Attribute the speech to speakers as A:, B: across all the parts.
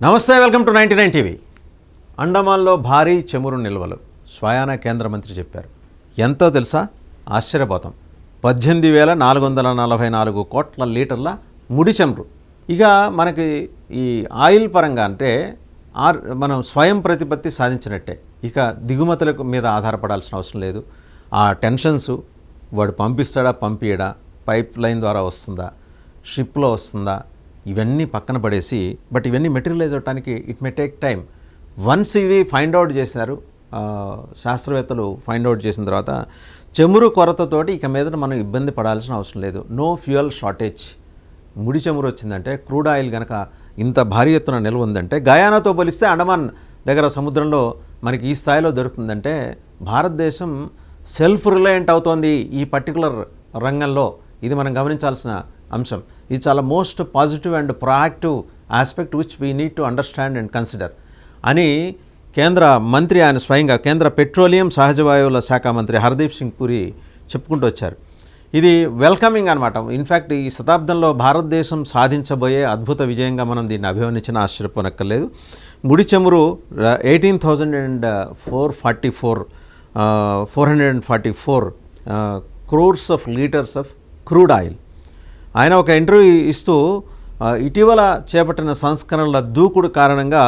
A: నమస్తే, welcome to 99 TV. అండమాన్లో భారీ చమురు నిల్వలు స్వయానా కేంద్ర మంత్రి చెప్పారు. ఎంతో తెలుసా? ఆశ్చర్యపోతాం. 18,444 కోట్ల లీటర్ల ముడి చమురు. ఇక మనకి ఈ ఆయిల్ పరంగా అంటే మనం స్వయం ప్రతిపత్తి సాధించినట్టే. ఇక దిగుమతుల మీద ఆధారపడాల్సిన అవసరం లేదు. ఆ టెన్షన్స్, వాడు పంపిస్తాడా పంపియడా, పైప్ లైన్ ద్వారా వస్తుందా, షిప్లో వస్తుందా, ఇవన్నీ పక్కన పడేసి, బట్ ఇవన్నీ మెటీరియలైజ్ అవడానికి it may take time. Once ఇవి ఫైండ్ అవుట్ చేశారు, శాస్త్రవేత్తలు ఫైండ్ అవుట్ చేసిన తర్వాత చమురు కొరతతోటి ఇక మీద మనం ఇబ్బంది పడాల్సిన అవసరం లేదు. No fuel shortage. ముడి చమురు వచ్చిందంటే, క్రూడ్ ఆయిల్ కనుక ఇంత భారీ ఎత్తున నిల్వ ఉందంటే, గయానాతో పోలిస్తే అండమాన్ దగ్గర సముద్రంలో మనకి ఈ స్థాయిలో దొరుకుతుందంటే భారతదేశం సెల్ఫ్ రిలయంట్ అవుతోంది ఈ పర్టికులర్ రంగంలో. ఇది మనం గమనించాల్సిన అంశం. ఇది చాలా most positive and proactive aspect which we need to understand and consider అని కేంద్ర మంత్రి, ఆయన స్వయంగా కేంద్ర పెట్రోలియం సహజ వాయువుల శాఖ మంత్రి హర్దీప్ సింగ్ పురి చెప్పుకుంటూ వచ్చారు. ఇది వెల్కమింగ్ అనమాట. ఇన్ఫ్యాక్ట్ ఈ శతాబ్దంలో భారతదేశం సాధించబోయే అద్భుత విజయంగా మనం దీన్ని అభివర్ణించిన ఆశ్చర్యపోనక్కర్లేదు. ముడి చమురు 18,444 crores of litres of crude oil. ఆయన ఒక ఇంటర్వ్యూ ఇస్తూ ఇటీవల చేపట్టిన సంస్కరణల దూకుడు కారణంగా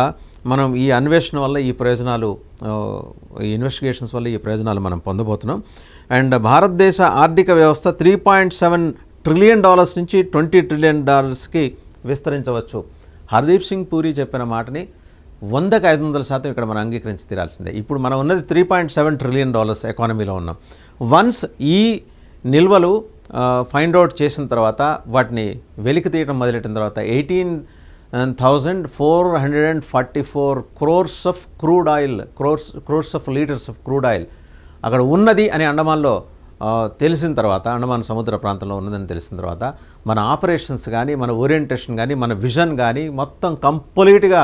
A: మనం ఈ అన్వేషణ వల్ల ఈ ప్రయోజనాలు, ఈ ఇన్వెస్టిగేషన్స్ వల్ల ఈ ప్రయోజనాలు మనం పొందబోతున్నాం. అండ్ భారతదేశ ఆర్థిక వ్యవస్థ $3.7 ట్రిలియన్ నుంచి $20 ట్రిలియన్ విస్తరించవచ్చు. హర్దీప్ సింగ్ పూరి చెప్పిన మాటని 100కి 500% ఇక్కడ మనం అంగీకరించి తీరాల్సిందే. ఇప్పుడు మనం ఉన్నది $3.7 ట్రిలియన్ ఎకానమీలో ఉన్నాం. వన్స్ ఈ నిల్వలు ఫైండ్ అవుట్ చేసిన తర్వాత, వాటిని వెలికి తీయడం మొదలెట్టిన తర్వాత 18,444 crores of crude oil, crores of litres of crude oil అక్కడ ఉన్నది అని అండమాన్లో తెలిసిన తర్వాత, అండమాన్ సముద్ర ప్రాంతంలో ఉన్నదని తెలిసిన తర్వాత మన ఆపరేషన్స్ కానీ, మన ఓరియంటేషన్ కానీ, మన విజన్ కానీ మొత్తం కంప్లీట్గా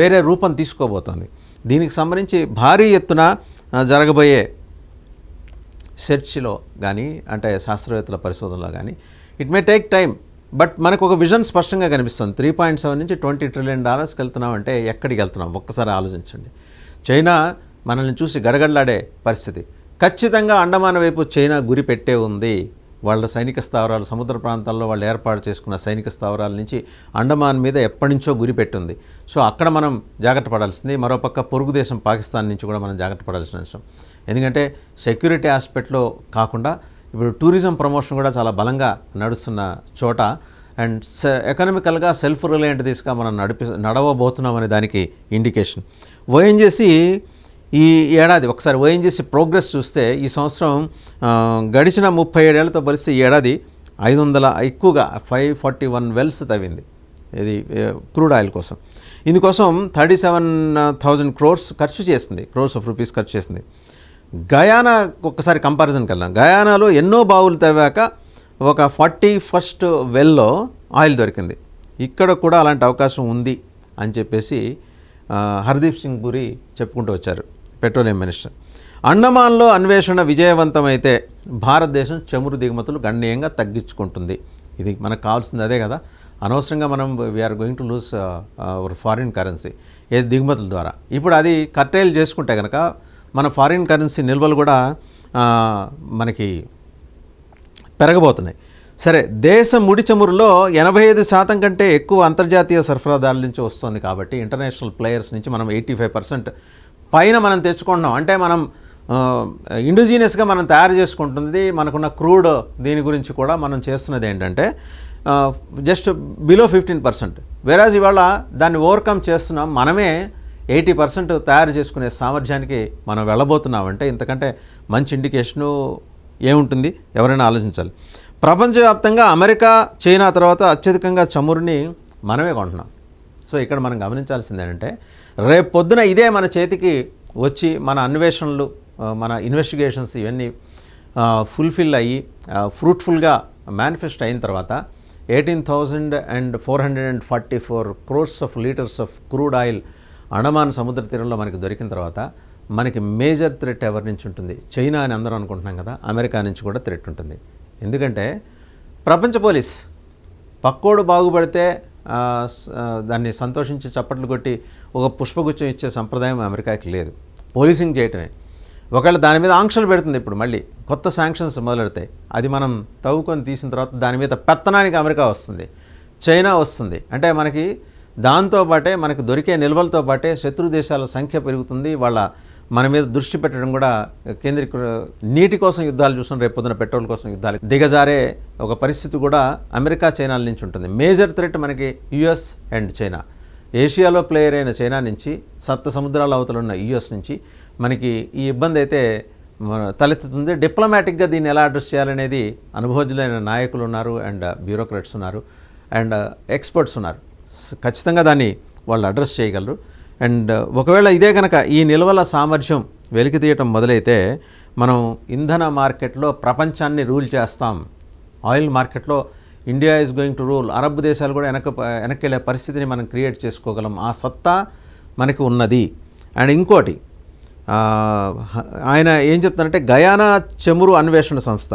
A: వేరే రూపం తీసుకోబోతోంది. దీనికి సంబంధించి భారీ ఎత్తున జరగబోయే సెర్చ్లో కానీ, అంటే శాస్త్రవేత్తల పరిశోధనలో కానీ it may take time, but మనకు ఒక విజన్ స్పష్టంగా కనిపిస్తుంది. 3.7 నుంచి $20 ట్రిలియన్ వెళ్తున్నామంటే ఎక్కడికి వెళ్తున్నాం ఒక్కసారి ఆలోచించండి. చైనా మనల్ని చూసి గడగడలాడే పరిస్థితి. ఖచ్చితంగా అండమాన్ వైపు చైనా గురి పెట్టే ఉంది. వాళ్ళ సైనిక స్థావరాలు, సముద్ర ప్రాంతాల్లో వాళ్ళు ఏర్పాటు చేసుకున్న సైనిక స్థావరాల నుంచి అండమాన్ మీద ఎప్పటి నుంచో గురి పెట్టింది. సో అక్కడ మనం జాగ్రత్త పడాల్సింది. మరోపక్క పొరుగు దేశం పాకిస్తాన్ నుంచి కూడా మనం జాగ్రత్త పడాల్సిన విషయం. ఎందుకంటే సెక్యూరిటీ ఆస్పెక్ట్లో కాకుండా ఇప్పుడు టూరిజం ప్రమోషన్ కూడా చాలా బలంగా నడుస్తున్న చోట, అండ్ ఎకనామికల్గా సెల్ఫ్ రిలయంట్ దిశగా మనం నడవబోతున్నాం అనే దానికి ఇండికేషన్. ఓఎన్జీసీ ఈ ఏడాది ఒకసారి ఓఎన్జీసీ ప్రోగ్రెస్ చూస్తే, ఈ సంవత్సరం గడిచిన 37 ఏళ్లతో పోలిస్తే ఈ ఏడాది 500 ఎక్కువగా 541 వెల్స్ తవ్వింది ఇది క్రూడ్ ఆయిల్ కోసం. ఇందుకోసం 37,000 క్రోర్స్ ఖర్చు చేసింది, క్రోర్స్ ఆఫ్ రూపీస్ ఖర్చు చేసింది. గయానా ఒక్కసారి కంపారిజన్కి వెళ్దాం. గయానాలో ఎన్నో బావులు తవ్వాక ఒక 41st వెల్లో ఆయిల్ దొరికింది. ఇక్కడ కూడా అలాంటి అవకాశం ఉంది అని చెప్పేసి హర్దీప్ సింగ్ పురి చెప్పుకుంటూ వచ్చారు, పెట్రోలియం మినిస్టర్. అండమాన్లో అన్వేషణ విజయవంతమైతే భారతదేశం చమురు దిగుమతులు గణనీయంగా తగ్గించుకుంటుంది. ఇది మనకు కావాల్సింది అదే కదా. అనవసరంగా మనం we are going to lose our foreign currency ఏది దిగుమతుల ద్వారా. ఇప్పుడు అది కర్టైల్ చేసుకుంటే కనుక మన ఫారిన్ కరెన్సీ నిల్వలు కూడా మనకి పెరగబోతున్నాయి. సరే, దేశ ముడి చమురులో 85% కంటే ఎక్కువ అంతర్జాతీయ సరఫరాదారుల నుంచి వస్తుంది. కాబట్టి ఇంటర్నేషనల్ ప్లేయర్స్ నుంచి మనం 85% పైన మనం తెచ్చుకుంటున్నాం. అంటే మనం ఇండిజినియస్గా మనం తయారు చేసుకుంటుంది. మనకున్న క్రూడ్ దీని గురించి కూడా మనం చేస్తున్నది ఏంటంటే జస్ట్ బిలో 15%. వేరాజ్ ఇవాళ దాన్ని ఓవర్కమ్ చేస్తున్నాం. మనమే 80% తయారు చేసుకునే సామర్థ్యానికి మనం వెళ్ళబోతున్నామంటే ఇంతకంటే మంచి ఇండికేషను ఏముంటుంది? ఎవరైనా ఆలోచించాలి. ప్రపంచవ్యాప్తంగా అమెరికా, చైనా తర్వాత అత్యధికంగా చమురుని మనమే కొంటున్నాం. సో ఇక్కడ మనం గమనించాల్సింది ఏంటంటే, రేపు పొద్దున ఇదే మన చేతికి వచ్చి మన అన్వేషణలు, మన ఇన్వెస్టిగేషన్స్ ఇవన్నీ ఫుల్ఫిల్ అయ్యి ఫ్రూట్ఫుల్గా మేనిఫెస్ట్ అయిన తర్వాత 18,444 crores of litres of crude oil Andaman సముద్ర తీరంలో మనకి దొరికిన తర్వాత మనకి మేజర్ థ్రెట్ ఎవరి నుంచి ఉంటుంది? చైనా అని అందరం అనుకుంటున్నాం కదా, అమెరికా నుంచి కూడా థ్రెట్ ఉంటుంది. ఎందుకంటే ప్రపంచ పోలీస్ పక్కోడు బాగుపడితే దాన్ని సంతోషించి చప్పట్లు కొట్టి ఒక పుష్పగుచ్చం ఇచ్చే సంప్రదాయం అమెరికాకి లేదు. పోలీసింగ్ చేయటమే. ఒకవేళ దాని మీద ఆంక్షలు పెడుతుంది. ఇప్పుడు మళ్ళీ కొత్త శాంక్షన్స్ మొదలెడతాయి. అది మనం తవ్వుకొని తీసిన తర్వాత దాని మీద పెత్తనానికి అమెరికా వస్తుంది, చైనా వస్తుంది. అంటే మనకి దాంతోపాటే మనకు దొరికే నిల్వలతో పాటే శత్రు దేశాల సంఖ్య పెరుగుతుంది. వాళ్ళ మన మీద దృష్టి పెట్టడం కూడా నీటి కోసం యుద్ధాలు చూసిన రేపు పొద్దున పెట్రోల్ కోసం యుద్ధాలు దిగజారే ఒక పరిస్థితి కూడా అమెరికా చైనాల నుంచి ఉంటుంది. మేజర్ థ్రెట్ మనకి యుఎస్ అండ్ చైనా. ఏషియాలో ప్లేయర్ అయిన చైనా నుంచి, సప్త సముద్రాల అవతల ఉన్న యుఎస్ నుంచి మనకి ఈ ఇబ్బంది అయితే తలెత్తుతుంది. డిప్లొమాటిక్గా దీన్ని ఎలా అడ్రస్ చేయాలనేది అనుభవజ్ఞులైన నాయకులు ఉన్నారు, అండ్ బ్యూరోక్రాట్స్ ఉన్నారు, అండ్ ఎక్స్పర్ట్స్ ఉన్నారు. ఖచ్చితంగా దాన్ని వాళ్ళు అడ్రస్ చేయగలరు. అండ్ ఒకవేళ ఇదే కనుక ఈ నిల్వల సామర్థ్యం వెలికి తీయటం మొదలైతే మనం ఇంధన మార్కెట్లో ప్రపంచాన్ని రూల్ చేస్తాం. ఆయిల్ మార్కెట్లో India is going to rule. Arab దేశాలు కూడా వెనక్కి వెళ్ళే పరిస్థితిని మనం క్రియేట్ చేసుకోగలం. ఆ సత్తా మనకి ఉన్నది. అండ్ ఇంకోటి ఆయన ఏం చెప్తారంటే గయానా చమురు అన్వేషణ సంస్థ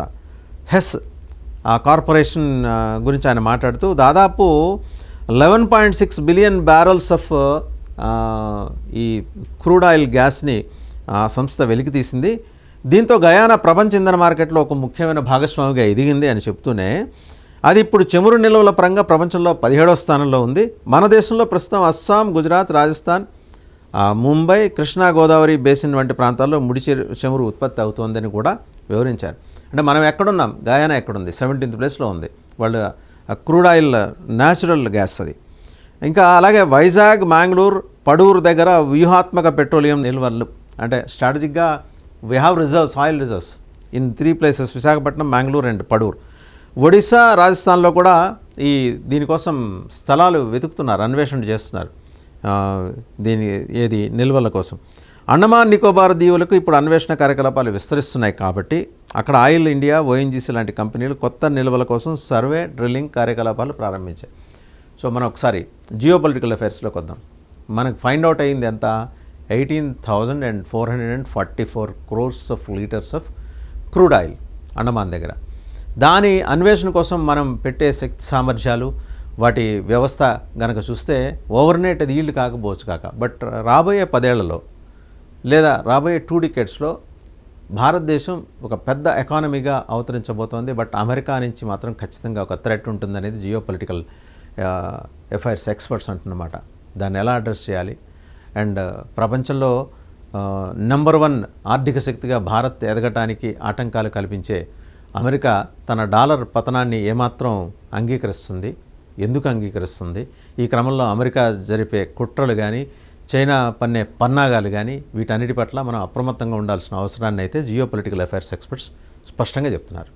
A: హెస్ ఆ కార్పొరేషన్ గురించి ఆయన మాట్లాడుతూ దాదాపు 11.6 బిలియన్ బ్యారల్స్ ఆఫ్ ఈ క్రూడ్ ఆయిల్ గ్యాస్ని ఆ సంస్థ వెలికి తీసింది. దీంతో గయానా ప్రపంచ ఇంధన మార్కెట్లో ఒక ముఖ్యమైన భాగస్వామిగా ఎదిగింది అని చెప్తూనే అది ఇప్పుడు చమురు నిల్వల పరంగా ప్రపంచంలో 17వ స్థానంలో ఉంది. మన దేశంలో ప్రస్తుతం అస్సాం, గుజరాత్, రాజస్థాన్, ముంబై, కృష్ణా గోదావరి బేసిన్ వంటి ప్రాంతాల్లో ముడి చమురు ఉత్పత్తి అవుతోందని కూడా వివరించారు. అంటే మనం ఎక్కడున్నాం, గయానా ఎక్కడుంది, 17th ప్లేస్లో ఉంది. వాళ్ళు క్రూడ్ ఆయిల్ న్యాచురల్ గ్యాస్ అది. ఇంకా అలాగే వైజాగ్, మ్యాంగ్లూర్, పడూరు దగ్గర వ్యూహాత్మక పెట్రోలియం నిల్వలు. అంటే స్ట్రాటజిక్గా we have reserves, oil reserves in 3 places, Visakhapatnam, Mangalore and Padur. Odisha, రాజస్థాన్లో కూడా దీనికోసం స్థలాలు వెతుకుతున్నారు, అన్వేషణ చేస్తున్నారు నిల్వల కోసం. అండమాన్ నికోబార్ దీవులకు ఇప్పుడు అన్వేషణ కార్యకలాపాలు విస్తరిస్తున్నాయి కాబట్టి అక్కడ ఆయిల్ ఇండియా, ఓఎన్జీసీ లాంటి కంపెనీలు కొత్త నిల్వల కోసం సర్వే, డ్రిల్లింగ్ కార్యకలాపాలు ప్రారంభించాయి. సో మనం ఒకసారి జియో పొలిటికల్ అఫైర్స్లోకి వద్దాం. మనకు ఫైండ్ అవుట్ అయ్యింది ఎంత, 18,444 crores of litres of crude oil Andaman దగ్గర. దాని అన్వేషణ కోసం మనం పెట్టే శక్తి సామర్థ్యాలు, వాటి వ్యవస్థ గనక చూస్తే ఓవర్నైట్ అది ఈల్డ్ కాకపోవచ్చు కాక, బట్ రాబోయే 10 ఏళ్లలో లేదా రాబోయే 2 decadesలో భారతదేశం ఒక పెద్ద ఎకానమీగా అవతరించబోతోంది. బట్ అమెరికా నుంచి మాత్రం ఖచ్చితంగా ఒక థ్రెట్ ఉంటుందనేది జియో పొలిటికల్ అఫైర్స్ ఎక్స్పర్ట్స్ అంటున్నమాట. దాన్ని ఎలా అడ్రస్ చేయాలి, అండ్ ప్రపంచంలో నెంబర్ 1 ఆర్థిక శక్తిగా భారత్ ఎదగటానికి ఆటంకాలు కల్పించే అమెరికా తన డాలర్ పతనాన్ని ఏమాత్రం అంగీకరిస్తుంది, ఎందుకు అంగీకరిస్తుంది, ఈ క్రమంలో అమెరికా జరిపే కుట్రలు కానీ, చైనా పన్నే పన్నాగాలు కానీ, వీటన్నిటి పట్ల మనం అప్రమత్తంగా ఉండాల్సిన అవసరాన్ని అయితే జియో పొలిటికల్ అఫైర్స్ ఎక్స్పర్ట్స్ స్పష్టంగా చెప్తున్నారు.